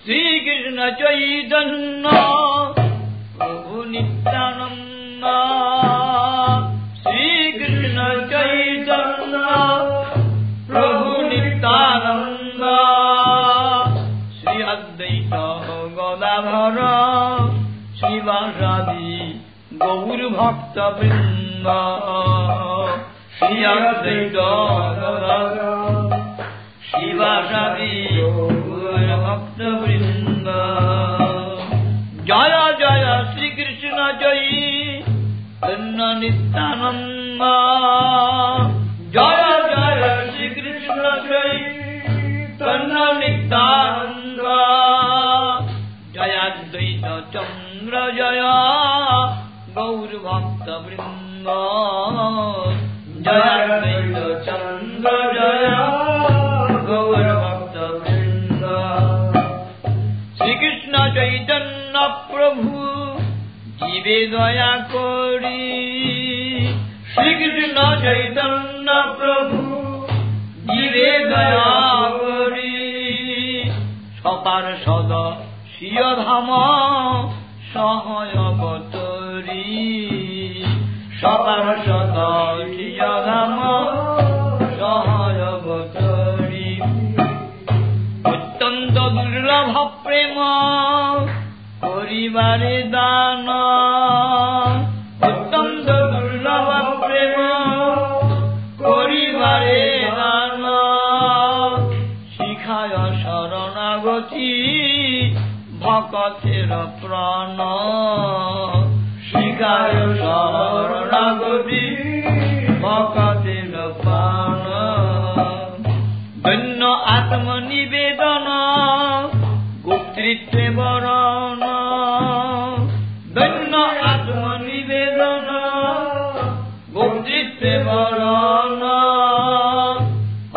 শ্রীকৃষ্ণ চৈতন্য প্রভু নিত্যানন্দ শ্রীকৃষ্ণ চৈতন্য প্রভু নিত্যানন্দ শ্রী অদ্বৈত গদাধর শিবাসাদি গৌর ভক্ত বৃন্দ শ্রী অদ্বৈত গদাধর শিবাসাদি গৌর ভক্ত বৃন্দ জয় জয় শ্রীকৃষ্ণ জয়ী কৃষ্ণ নিত্যানন্দ জয় জয় শ্রীকৃষ্ণ জয়ী কৃষ্ণ নিত্যানন্দ জয়াদ্বৈত চন্দ্র জয় গৌর ভক্ত বৃন্দ জয়াদ্বৈত চন্দ্র জয় গৌর ভক্ত বৃন্দ শ্রীকৃষ্ণ চৈতন্য প্রভু জীবে দয়া করি শ্রীকৃষ্ণ চৈতন্য প্রভু জীবে দয়া করি সপার সদ স্বীয় ধাম সহয়বতরি সপার সদ স্বীয় ধাম সহয়বতরি অত্যন্ত দুর্লভ প্রেম করিবারে দান অত্যন্ত দুর্লভ প্রেম করিবারে দান শিখায় শরণাগতি ভকতের প্রাণ শিখায় শরণাগতি ভকতের প্রাণ ধন্য আত্মনিবেদন গোত্রিত্বে বরণ ধন্য আত্মনিবেদন গোত্রিত্বে বরণ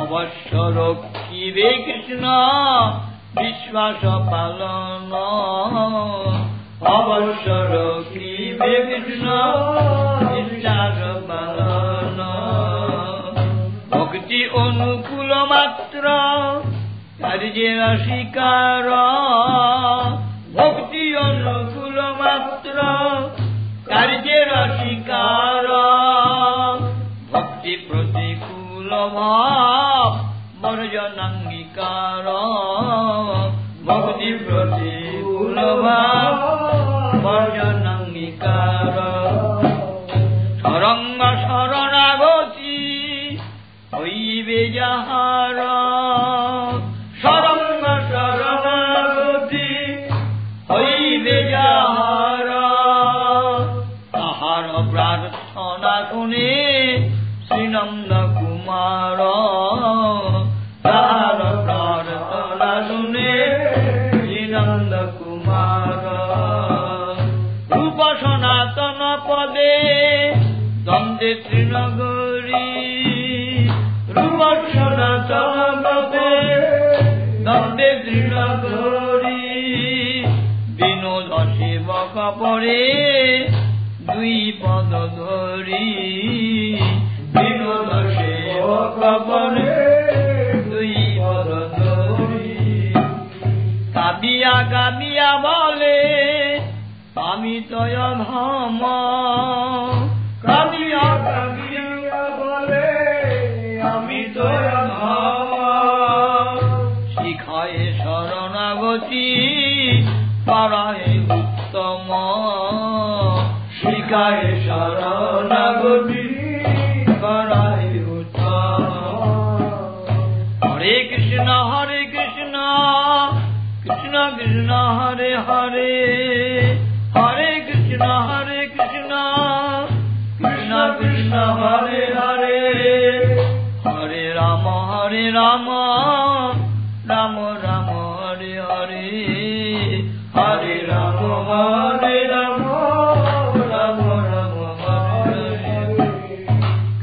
অবশ্য রক্ষিবে কৃষ্ণ বিশ্বাস পালন অবশ্য রক্ষিবে কৃষ্ণ বিশ্বাস পালন ভক্তি অনুকূল মাত্র কার্যের স্বীকার ভক্তি অনুকূল মাত্র কার্যের স্বীকার ভক্তি প্রতিকূল ভাব বর্জনাঙ্গীকার ভক্তি প্রতিকূল ভাব বর্জনাঙ্গীকার সরঙ্গ শরণাগতি হইবে যাহার সরঙ্গ শরণাগতি হইবে যাহার তাহার প্রার্থনা শুনে শ্রীনন্দ কুমার তাহার প্রার্থনা শুনে শ্রীনন্দ কুমার রূপ সনাতন পদে দ্বন্দ্বে তৃণগরী রূপ সনাতন পদে দ্বন্দ্বে তৃণগরী বিনোদ সেবক পরে দুই পদ ধরি বিনোদ সেবক পরে দুই পদ ধরি কাবিয়া কাবিয়া বলে আমি তয় ধাম কাবিয়া কাবিয়া বলে আমি তয় ধাম শিখায় শরণাগতি পারায় উত্তম শিখায় শরণাগতি পারায় উত্তম হরে কৃষ্ণ কৃষ্ণ কৃষ্ণ হরে হরে হরে কৃষ্ণ কৃষ্ণ কৃষ্ণ হরে হরে হরে রাম রাম রাম হরে হরে হরে রাম রাম রাম হরে হরে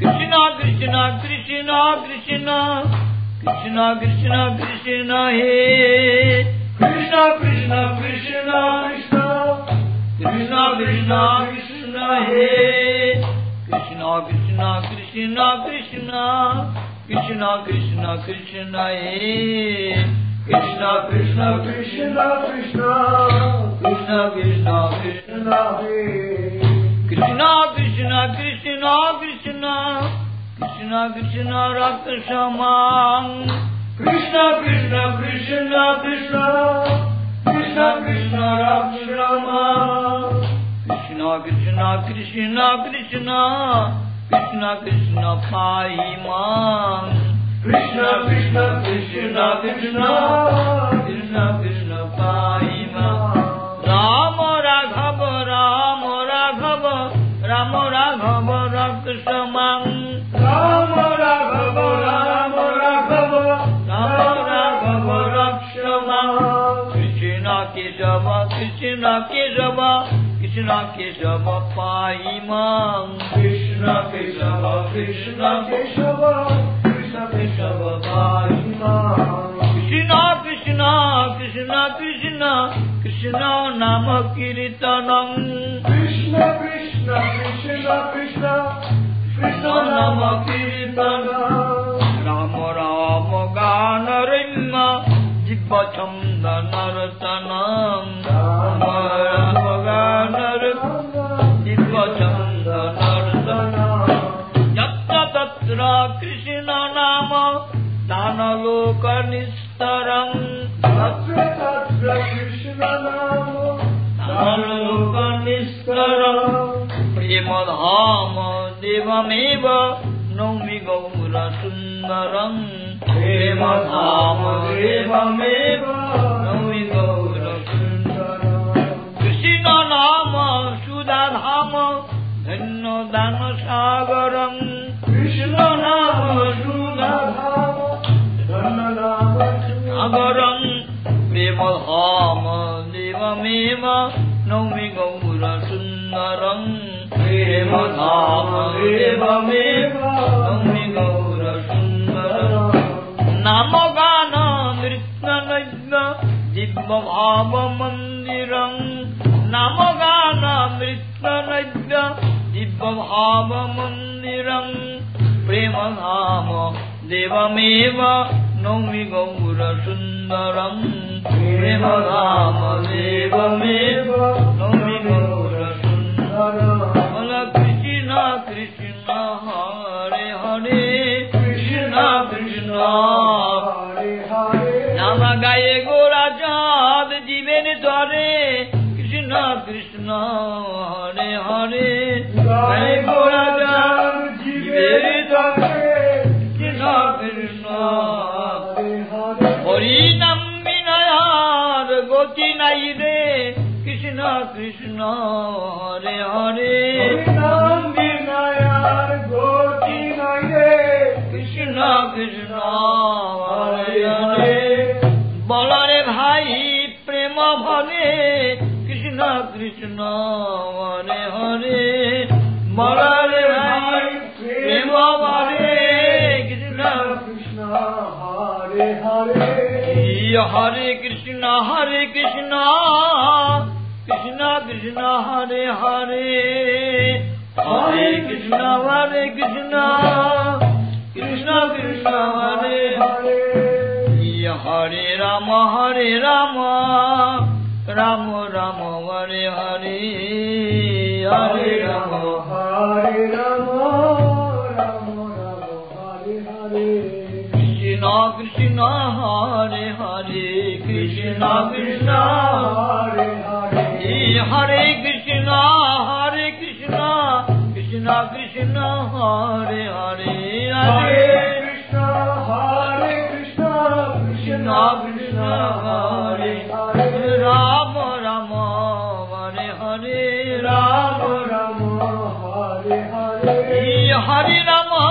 কৃষ্ণ কৃষ্ণ কৃষ্ণ কৃষ্ণ কৃষ্ণ কৃষ্ণ কৃষ্ণ হে কৃষ্ণ কৃষ্ণ কৃষ্ণ কৃষ্ণ কৃষ্ণ কৃষ্ণ কৃষ্ণ হে কৃষ্ণ কৃষ্ণ কৃষ্ণ কৃষ্ণ কৃষ্ণ কৃষ্ণ কৃষ্ণ হে Krishna Krishna Krishna Krishna Krishna Krishna Krishna Hare Krishna Krishna Krishna Krishna Krishna Krishna Raksamam Krishna Krishna Krishna Krishna Krishna Krishna Raksamam Krishna Krishna Krishna Krishna Krishna Krishna Paimam Krishna Krishna Krishna Krishna Krishna Krishna Paimam Rama Raghava Rama Raghava Rama Raghava Raksamam Rama Raghava Rama Raghava Rama Raghava Raksamam Krishna Kesava Krishna Kesava Krishna Kesava Paimam Krishna Kesava Krishna Kesava Krishna Kesava Paimam Krishna Krishna Krishna Krishna Krishna Nama Kirtanam Krishna Krishna Krishna Krishna Krishna Nama Kirtanam Rama Rama Gana Rinna Jibba Chanda Naratanam Rama Rama Gana Rinna Jibba Chanda Naratanam Yatra Tatra Krishna Nama Dana Loka Nistaram Yatra Tatra Krishna Nama Dana Loka Nistaram Prema Dhama Devameva Naumi Gaura Sundaram Prema Dhama Devameva Naumi Gaura Sundaram Krishna Nama Sudha Dhama Dhanno Dana Sagaram Krishna Nama Sudha Dhama Dhanno Dana Sagaram Prema Dhama Devameva Naumi Gaura Sundaram Prema Dhama Devameva Naumi Gaura Sundaram Namagana Nrityanajna Dibba Bhava Mandiram Namagana Nrityanajna Dibba Bhava Mandiram Prema Dhama Devameva Naumi Gaura Sundaram Prema Dhama Devameva Naumi Gaura Sundaram Hare Krishna Krishna Hare Hare Krishna Krishna Hare Hare Nama Gaye Gora Jad Jiven Dware Krishna Krishna Hare Hare Gaye Gora Jad Jiven Dware Krishna Krishna Hare Hare Hari Nam Vinayar Goti Naide Krishna Krishna Hare Hare Nam Vinayar Goti Naide Krishna Krishna Hare Hare Bolare Bhai Prema Bhare Krishna Krishna Hare Hare Bolare Bhai Prema Bhare Krishna Krishna Hare Hare Hare Krishna Krishna Krishna Hare Hare Hare Krishna Krishna Krishna Hare Hare Hare Rama Rama Rama Hare Hare Hare Rama Rama Rama Hare Hare Krishna Krishna Hare Hare Krishna Krishna Hare Hare Hare Krishna Krishna Krishna Hare Hare Hare Krishna Krishna Krishna Hare Hare Rama Rama Hare Hare Rama Rama Hare Hare Hare Rama